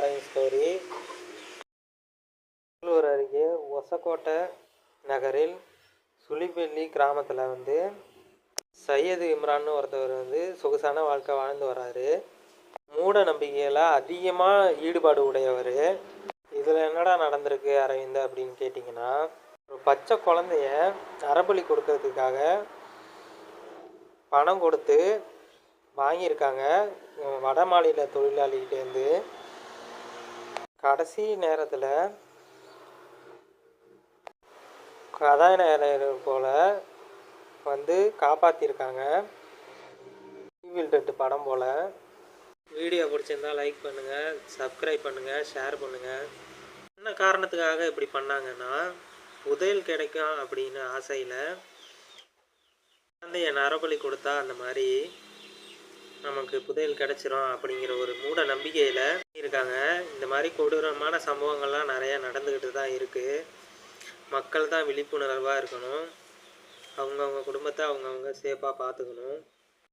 வாரேன் ஸ்டோரி. பெங்களூர் அருகே ஒசக்கோட்டை நகரில் சுழிப்பள்ளி கிராமத்தில் சையது இம்ரான்னு ஒருத்தவர் சொகுசான வாழ்க்கை வாழ்ந்து வராரு. மூட நம்பிக்கையில் அதிகமாக ஈடுபாடு உடையவர். இதில் என்னடா நடந்திருக்கு அரவிந்த் அப்படின்னு கேட்டிங்கன்னா, ஒரு பச்சை குழந்தைய நரபலி கொடுக்கறதுக்காக பணம் கொடுத்து வாங்கியிருக்காங்க வட மாநில தொழிலாளிகிட்டேருந்து. கடைசி நேரத்தில் கதாநாயகர் போல் காப்பாற்றிருக்காங்க. ஈவில் டெட் படம் போல். வீடியோ பிடிச்சிருந்தால் லைக் பண்ணுங்கள், சப்ஸ்கிரைப் பண்ணுங்கள், ஷேர் பண்ணுங்கள். என்ன காரணத்துக்காக இப்படி பண்ணாங்கன்னா, புதையல் கிடைக்கும் அப்படின்னு ஆசையில் குழந்தைய நரபலி கொடுத்தா அந்த மாதிரி நமக்கு புதையல் கிடச்சிரும் அப்படிங்கிற ஒரு மூட நம்பிக்கையில் இருக்காங்க. இந்த மாதிரி கொடூரமான சம்பவங்கள்லாம் நிறையா நடந்துக்கிட்டு தான் இருக்குது. மக்கள் தான் விழிப்புணர்வாக இருக்கணும். அவங்கவுங்க குடும்பத்தை அவங்கவுங்க சேஃபாக பார்த்துக்கணும்.